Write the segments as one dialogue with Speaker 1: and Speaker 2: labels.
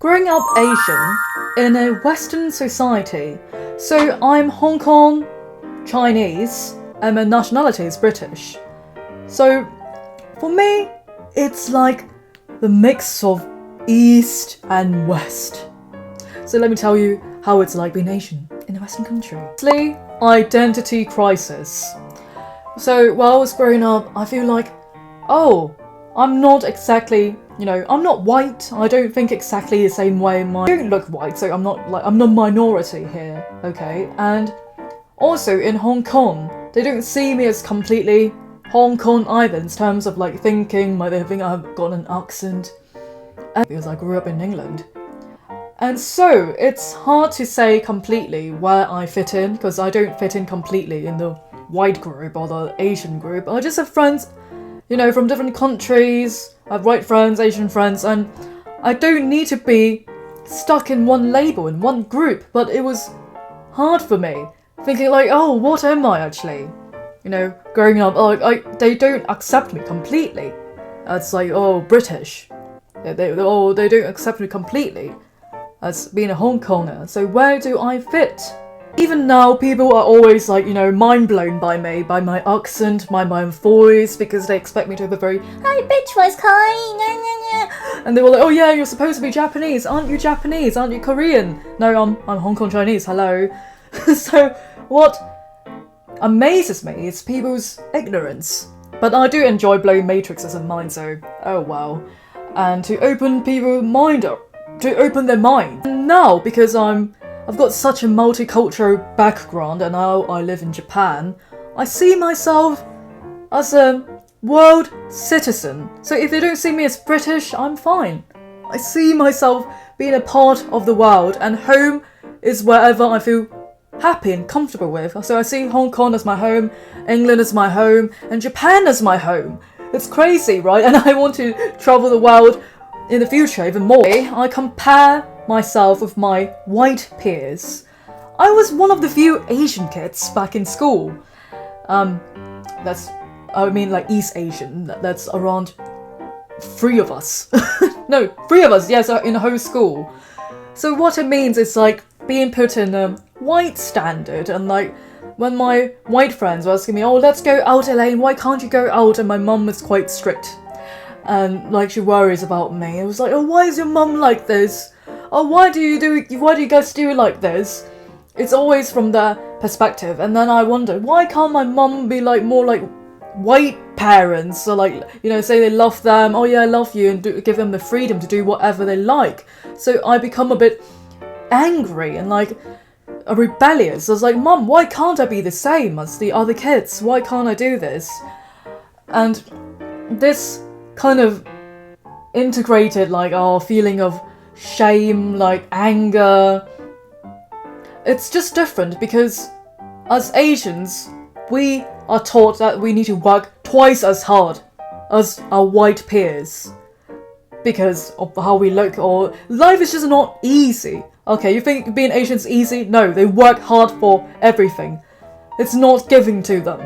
Speaker 1: Growing up Asian in a Western society, so I'm Hong Kong Chinese and my nationality is British. So for me, it's like the mix of East and West. So let me tell you how it's like being Asian in a Western country. Firstly, identity crisis. So while I was growing up, I feel like, oh, I'm not exactly, I'm not white. I don't think exactly the same way. I don't look white, so I'm the minority here, okay? And also in Hong Kong, they don't see me as completely Hong Kong either in terms of thinking, they think I've got an accent. And because I grew up in England. And so it's hard to say completely where I fit in, because I don't fit in completely in the white group or the Asian group. I just have friends from different countries. I have white friends, Asian friends, and I don't need to be stuck in one label, in one group, but it was hard for me, thinking oh, what am I actually? Growing up, they don't accept me completely. It's British. They don't accept me completely as being a Hong Konger, so where do I fit? Even now, people are always mind blown by me, by my accent, my voice, because they expect me to have a very "hey bitch voice, Kai," and they were like, "Oh yeah, you're supposed to be Japanese, aren't you Japanese? Aren't you Korean?" No, I'm Hong Kong Chinese. Hello. So what amazes me is people's ignorance, but I do enjoy blowing matrices in mine. So oh wow, and to open people's mind up, to open their mind. And now because I've got such a multicultural background and now I live in Japan, I see myself as a world citizen. So if they don't see me as British, I'm fine. I see myself being a part of the world, and home is wherever I feel happy and comfortable with. So I see Hong Kong as my home, England as my home, and Japan as my home. It's crazy, right? And I want to travel the world in the future even more. I compare myself with my white peers. I was one of the few Asian kids back in school. East Asian. That's around 3 of us. No, 3 of us, yes, in the whole school. So what it means is being put in a white standard, and when my white friends were asking me, "Oh, let's go out, Elaine, why can't you go out?" And my mum was quite strict. And she worries about me. I was like, "Oh, why is your mum like this? Oh, why do you guys do it like this?" It's always from their perspective. And then I wonder, why can't my mum be more like white parents? So say they love them, "Oh yeah, I love you," and give them the freedom to do whatever they like. So I become a bit angry and rebellious. I was like, "Mum, why can't I be the same as the other kids? Why can't I do this?" And this kind of integrated feeling of shame, anger. It's just different because as Asians, we are taught that we need to work twice as hard as our white peers because of how we look, or life is just not easy. Okay, you think being Asian is easy? No, they work hard for everything. It's not given to them.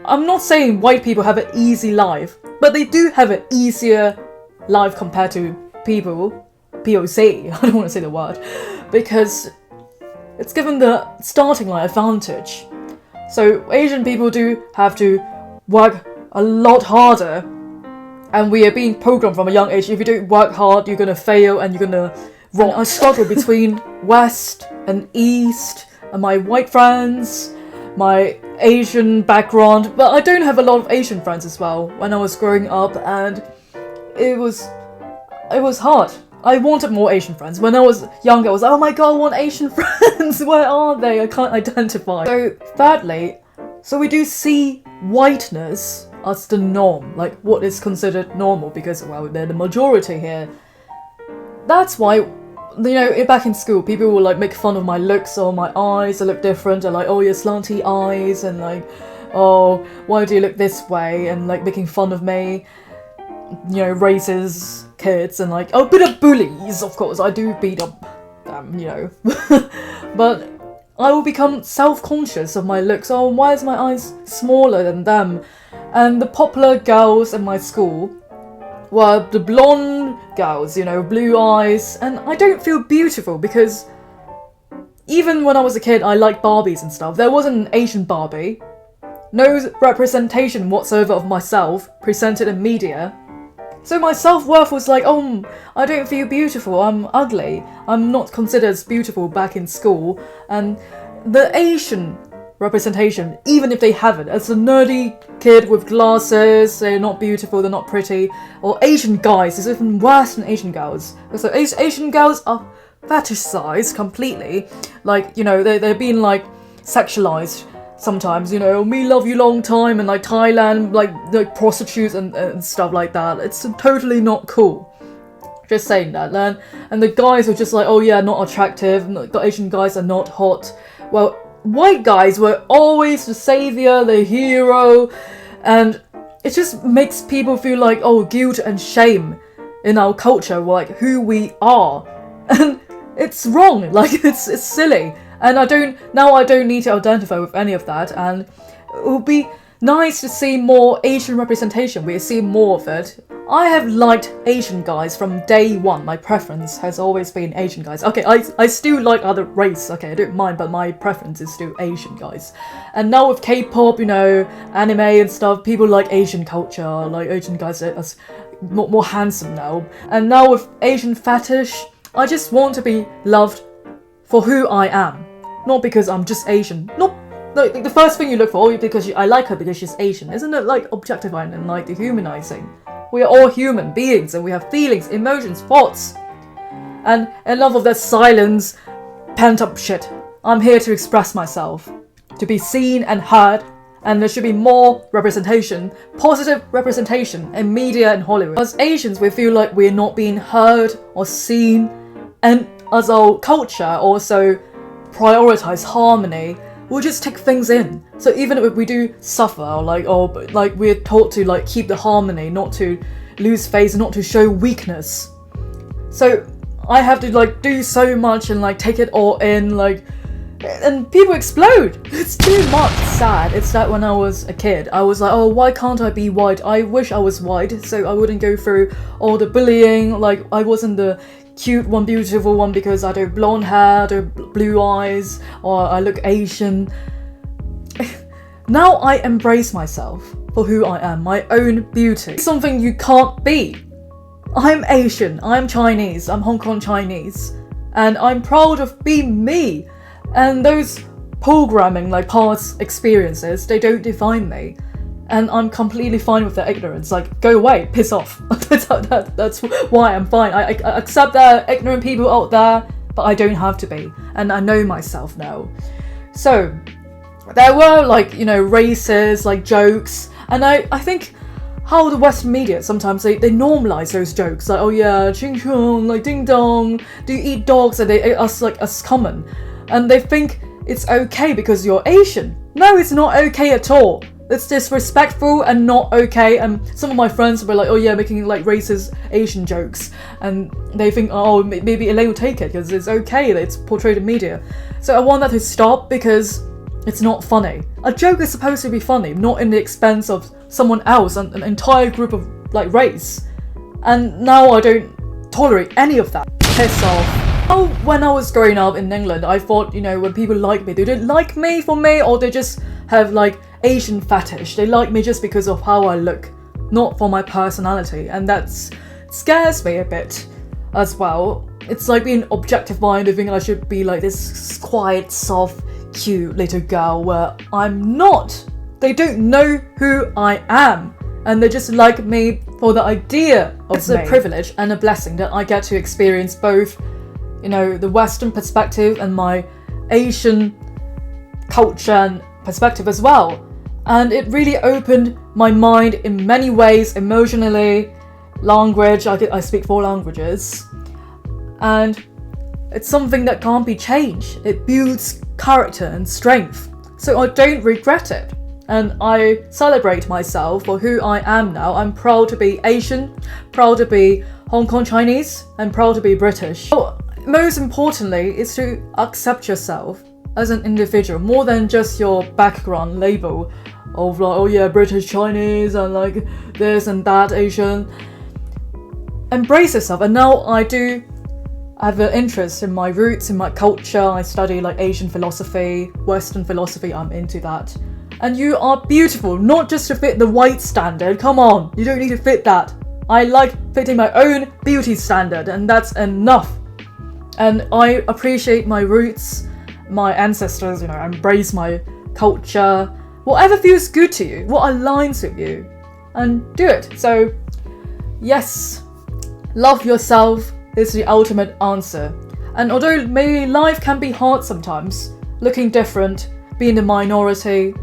Speaker 1: I'm not saying white people have an easy life, but they do have an easier life compared to POC, I don't want to say the word, because it's given the starting line advantage. So Asian people do have to work a lot harder, and we are being programmed from a young age, if you don't work hard, you're going to fail and you're going to rot. I struggle between West and East, and my white friends, my Asian background, but I don't have a lot of Asian friends as well when I was growing up, and it was hard. I wanted more Asian friends. When I was younger, I was like, "Oh my god, I want Asian friends! Where are they? I can't identify." So thirdly, we do see whiteness as the norm, what is considered normal, because they're the majority here. That's why back in school, people will make fun of my looks or my eyes. I look different. They're like, "Oh, you slanty eyes," and "Oh, why do you look this way?" And making fun of me. Racist kids and a bit of bullies. Of course, I do beat up them, but I will become self-conscious of my looks. Oh, why is my eyes smaller than them? And the popular girls in my school were the blonde girls, you know, blue eyes, and I don't feel beautiful because even when I was a kid, I liked Barbies and stuff. There wasn't an Asian Barbie. No representation whatsoever of myself presented in media. So my self-worth was like, oh, I don't feel beautiful, I'm ugly. I'm not considered as beautiful back in school. And the Asian representation, even if they have it, as a nerdy kid with glasses, they're not beautiful, they're not pretty. Or Asian guys, is even worse than Asian girls. So Asian girls are fetishized completely. Like, you know, they're being like sexualized sometimes, you know, me love you long time, and like Thailand, like prostitutes and stuff like that. It's totally not cool. Just saying that. And the guys were just like, oh yeah, not attractive, and the Asian guys are not hot. Well, white guys were always the savior, the hero, and it just makes people feel like, oh, guilt and shame in our culture, like who we are. And it's wrong, like it's silly. And I don't need to identify with any of that, and it would be nice to see more Asian representation. We see more of it. I have liked Asian guys from day one. My preference has always been Asian guys. Okay, I still like other race, okay, I don't mind, but my preference is still Asian guys. And now with K-pop, you know, anime and stuff, people like Asian culture, like Asian guys are more handsome now. And now with Asian fetish, I just want to be loved for who I am. Not because I'm just Asian. Not like the first thing you look for, because I like her because she's Asian. Isn't it like objectifying and like dehumanizing? We are all human beings and we have feelings, emotions, thoughts. And enough of that silence, pent up shit. I'm here to express myself, to be seen and heard, and there should be more representation, positive representation in media and Hollywood. As Asians, we feel like we're not being heard or seen, and as our culture also prioritize harmony, we'll just take things in. So even if we do suffer, or like we're taught to like keep the harmony, not to lose face, not to show weakness. So I have to like do so much and like take it all in, like, and people explode. It's too much sad. It's that when I was a kid, I was like, oh, why can't I be white? I wish I was white so I wouldn't go through all the bullying. Like I wasn't the cute one, beautiful one because I do blonde hair, or blue eyes, or I look Asian. Now I embrace myself for who I am, my own beauty. Something you can't be. I'm Asian, I'm Chinese, I'm Hong Kong Chinese, and I'm proud of being me. And those programming, like past experiences, they don't define me. And I'm completely fine with their ignorance. Like, go away, piss off. That's why I'm fine. I accept there are ignorant people out there, but I don't have to be. And I know myself now. So, there were, like, you know, races, like, jokes. And I think how the Western media, sometimes they normalise those jokes. Like, oh yeah, ching chong, like, ding dong, do you eat dogs? And they us like, us common. And they think it's okay because you're Asian. No, it's not okay at all. It's disrespectful and not okay. And some of my friends were like, oh yeah, making like racist Asian jokes. And they think, oh, maybe Elaine will take it because it's okay that it's portrayed in media. So I want that to stop because it's not funny. A joke is supposed to be funny, not in the expense of someone else, an entire group of like race. And now I don't tolerate any of that. Piss off. Oh, when I was growing up in England, I thought, you know, when people like me, they don't like me for me, or they just have like Asian fetish. They like me just because of how I look, not for my personality, and that scares me a bit as well. It's like being objectified. I think I should be like this quiet, soft, cute little girl where I'm not. They don't know who I am, and they just like me for the idea of it's me. It's a privilege and a blessing that I get to experience both, you know, the Western perspective and my Asian culture and perspective as well. And it really opened my mind in many ways, emotionally, language, I speak 4 languages. And it's something that can't be changed. It builds character and strength. So I don't regret it. And I celebrate myself for who I am now. I'm proud to be Asian, proud to be Hong Kong Chinese, and proud to be British. So, most importantly is to accept yourself as an individual, more than just your background label of like, oh yeah, British, Chinese, and like this and that, Asian. embrace yourself. And now I have an interest in my roots, in my culture. I study like Asian philosophy, Western philosophy, I'm into that. And you are beautiful, not just to fit the white standard. Come on, you don't need to fit that. I like fitting my own beauty standard, and that's enough. And I appreciate my roots, my ancestors, I embrace my culture. Whatever feels good to you, what aligns with you, and do it. So, yes, love yourself is the ultimate answer. And although maybe life can be hard sometimes, looking different, being the minority,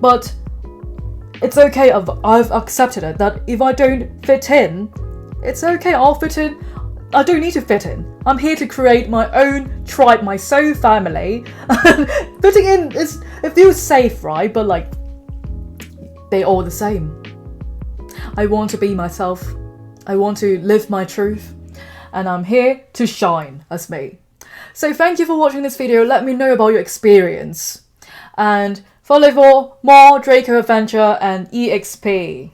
Speaker 1: but it's okay, I've accepted it, that if I don't fit in, it's okay, I'll fit in. I don't need to fit in. I'm here to create my own tribe, my soul family. Fitting in, it feels safe, right? But like, they're all the same. I want to be myself. I want to live my truth. And I'm here to shine as me. So thank you for watching this video. Let me know about your experience. And follow for more Draco Adventure and EXP.